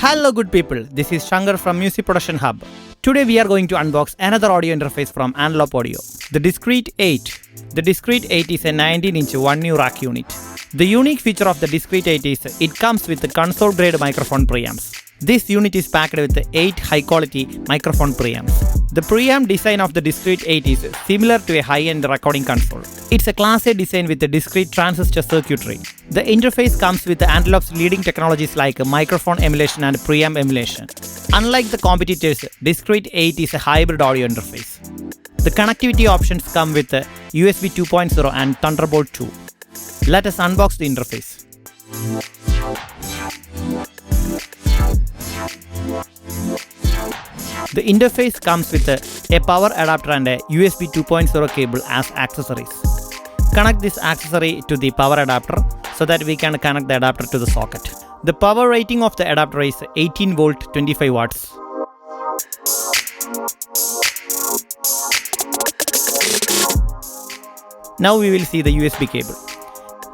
Hello good people, this is Shankar from Music Production Hub. Today we are going to unbox another audio interface from Antelope Audio, the Discrete 8. The Discrete 8 is a 19-inch 1U rack unit. The unique feature of the Discrete 8 is it comes with the console-grade microphone preamps. This unit is packed with 8 high-quality microphone preamps. The preamp design of the Discrete 8 is similar to a high-end recording console. It's a Class A design with a discrete transistor circuitry. The interface comes with Antelope's leading technologies like microphone emulation and preamp emulation. Unlike the competitors, Discrete 8 is a hybrid audio interface. The connectivity options come with USB 2.0 and Thunderbolt 2. Let us unbox the interface. The interface comes with a power adapter and a USB 2.0 cable as accessories. Connect this accessory to the power adapter so that we can connect the adapter to the socket. The power rating of the adapter is 18 volt 25 watts. Now we will see the USB cable.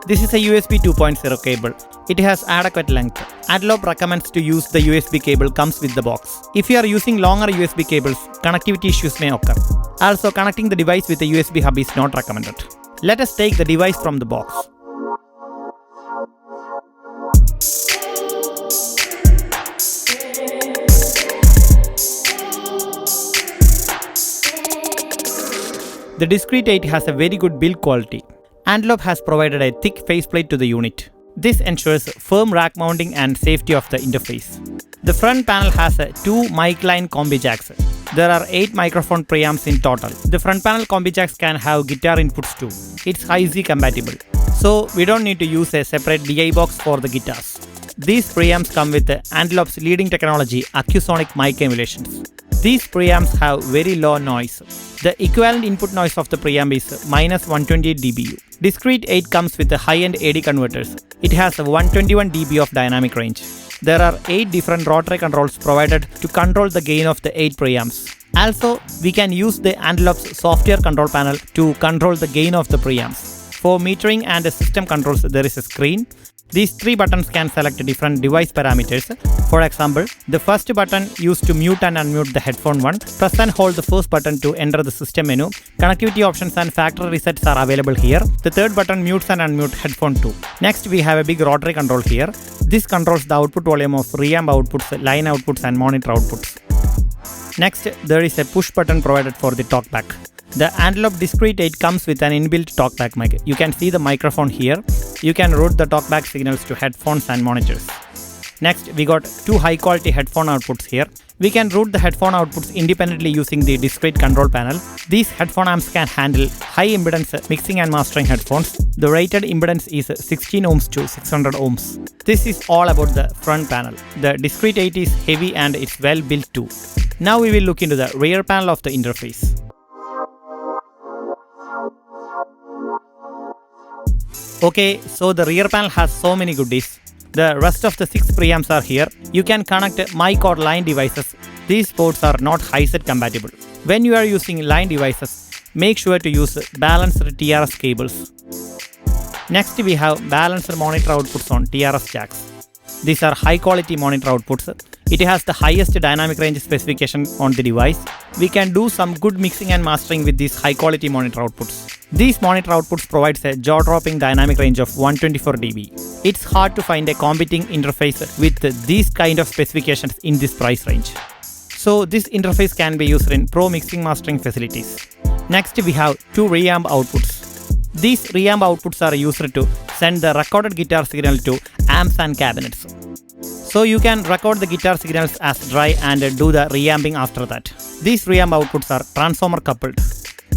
This is a USB 2.0 cable. It has adequate length. Antelope recommends to use the USB cable comes with the box. If you are using longer USB cables, connectivity issues may occur. Also, connecting the device with a USB hub is not recommended. Let us take the device from the box. The Discrete 8 has a very good build quality. Antelope has provided a thick faceplate to the unit. This ensures firm rack mounting and safety of the interface. The front panel has 2 mic line combi jacks. There are 8 microphone preamps in total. The front panel combi jacks can have guitar inputs too. It's Hi-Z compatible, so we don't need to use a separate DI box for the guitars. These preamps come with Antelope's leading technology, Acusonic mic emulations. These preamps have very low noise. The equivalent input noise of the preamp is minus 128 dBu. Discrete 8 comes with high-end AD converters. It has 121 dB of dynamic range. There are 8 different rotary controls provided to control the gain of the 8 preamps. Also, we can use the Antelope's software control panel to control the gain of the preamps. For metering and system controls, there is a screen. These 3 buttons can select different device parameters. For example, the first button used to mute and unmute the headphone 1. Press and hold the first button to enter the system menu. Connectivity options and factory resets are available here. The third button mutes and unmutes headphone 2. Next, we have a big rotary control here. This controls the output volume of reamp outputs, line outputs and monitor outputs. Next, there is a push button provided for the talkback. The Antelope Discrete 8 comes with an inbuilt talkback mic. You can see the microphone here. You can route the talkback signals to headphones and monitors. Next, we got 2 high-quality headphone outputs here. We can route the headphone outputs independently using the discrete control panel. These headphone amps can handle high impedance mixing and mastering headphones. The rated impedance is 16 ohms to 600 ohms. This is all about the front panel. The Discrete 8 is heavy and it's well built too. Now we will look into the rear panel of the interface. Okay, so the rear panel has so many goodies. The rest of the 6 preamps are here. You can connect mic or line devices. These ports are not Hi-Z compatible. When you are using line devices, make sure to use balanced TRS cables. Next, we have balanced monitor outputs on TRS jacks. These are high quality monitor outputs. It has the highest dynamic range specification on the device. We can do some good mixing and mastering with these high quality monitor outputs. These monitor outputs provides a jaw-dropping dynamic range of 124 dB. It's hard to find a competing interface with these kind of specifications in this price range. So this interface can be used in pro mixing mastering facilities. Next, we have 2 reamp outputs. These reamp outputs are used to send the recorded guitar signal to amps and cabinets. So you can record the guitar signals as dry and do the reamping after that. These reamp outputs are transformer coupled.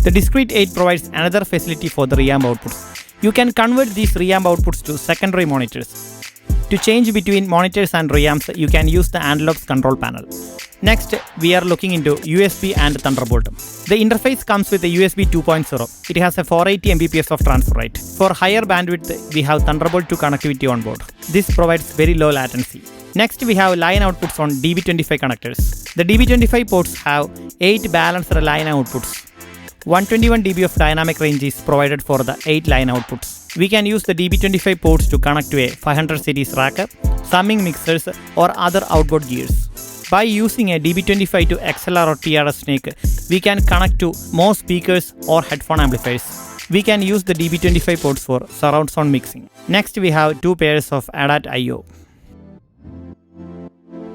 The Discrete 8 provides another facility for the reamp outputs. You can convert these reamp outputs to secondary monitors. To change between monitors and reamps, you can use the Antelope's control panel. Next, we are looking into USB and Thunderbolt. The interface comes with a USB 2.0. It has a 480 Mbps of transfer rate. For higher bandwidth, we have Thunderbolt 2 connectivity on board. This provides very low latency. Next, we have line outputs on DB25 connectors. The DB25 ports have 8 balanced line outputs. 121 dB of dynamic range is provided for the 8 line outputs. We can use the DB25 ports to connect to a 500 series rack, summing mixers, or other outboard gears. By using a DB25 to XLR or TRS snake, we can connect to more speakers or headphone amplifiers. We can use the DB25 ports for surround sound mixing. Next, we have two pairs of ADAT I/O.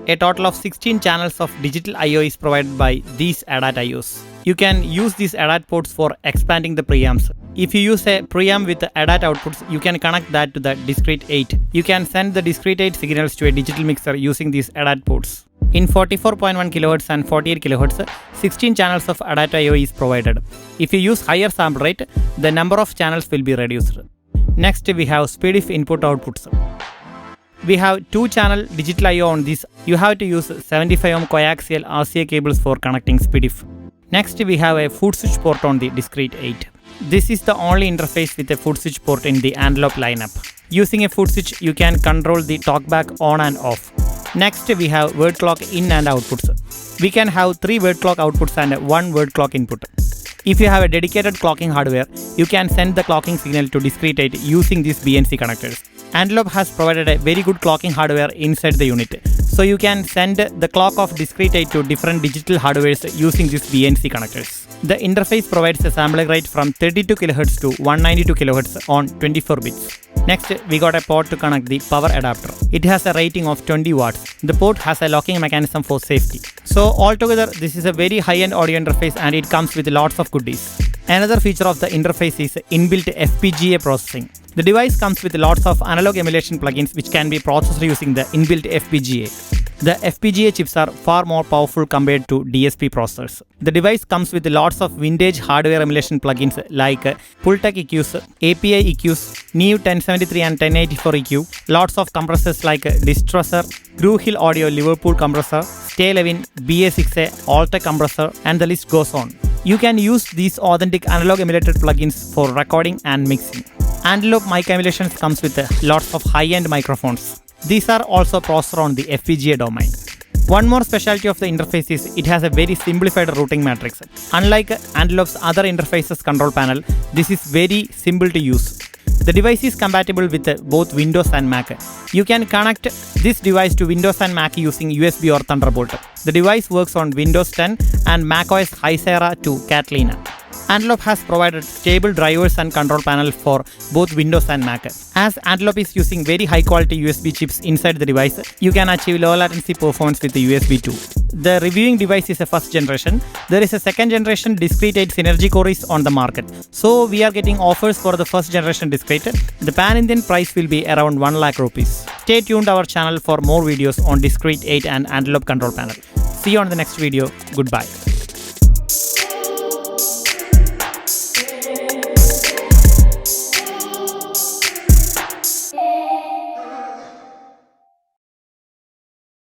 A total of 16 channels of digital I/O is provided by these ADAT I/Os. You can use these ADAT ports for expanding the preamps. If you use a preamp with ADAT outputs, you can connect that to the discrete 8. You can send the discrete 8 signals to a digital mixer using these ADAT ports. In 44.1 kHz and 48 kHz, 16 channels of ADAT I/O is provided. If you use higher sample rate, the number of channels will be reduced. Next, we have SPDIF input outputs. We have 2-channel digital I/O on this. You have to use 75 ohm coaxial RCA cables for connecting SPDIF. Next, we have a foot switch port on the discrete 8. This is the only interface with a foot switch port in the Antelope lineup. Using a foot switch, you can control the talkback on and off. Next, we have word clock in and outputs. We can have 3 word clock outputs and 1 word clock input. If you have a dedicated clocking hardware, you can send the clocking signal to discrete 8 using these BNC connectors. Antelope has provided a very good clocking hardware inside the unit, so you can send the clock of discrete 8 to different digital hardwares using these BNC connectors. The interface provides a sampling rate from 32 kHz to 192 kHz on 24 bits. Next, we got a port to connect the power adapter. It has a rating of 20 watts. The port has a locking mechanism for safety. So altogether, this is a very high-end audio interface and it comes with lots of goodies. Another feature of the interface is inbuilt FPGA processing. The device comes with lots of analog emulation plugins which can be processed using the inbuilt FPGA. The FPGA chips are far more powerful compared to DSP processors. The device comes with lots of vintage hardware emulation plugins like Pultec EQs, API EQs, Neve 1073 and 1084 EQ, lots of compressors like Distressor, Groove Hill Audio Liverpool compressor, Stay11, BA6A, Altec compressor, and the list goes on. You can use these authentic analog emulated plugins for recording and mixing. Antelope mic emulations comes with lots of high-end microphones. These are also processed on the FPGA domain. One more specialty of the interface is it has a very simplified routing matrix. Unlike Antelope's other interfaces control panel, this is very simple to use. The device is compatible with both Windows and Mac. You can connect this device to Windows and Mac using USB or Thunderbolt. The device works on Windows 10 and macOS High Sierra to Catalina. Antelope has provided stable drivers and control panel for both Windows and Mac. As Antelope is using very high quality USB chips inside the device, you can achieve low latency performance with the USB 2. The reviewing device is a first generation. There is a second generation discrete 8 Synergy core is on the market. So we are getting offers for the first generation discrete. The pan-Indian price will be around 1 lakh rupees. Stay tuned to our channel for more videos on discrete 8 and Antelope control panel. See you on the next video. Goodbye.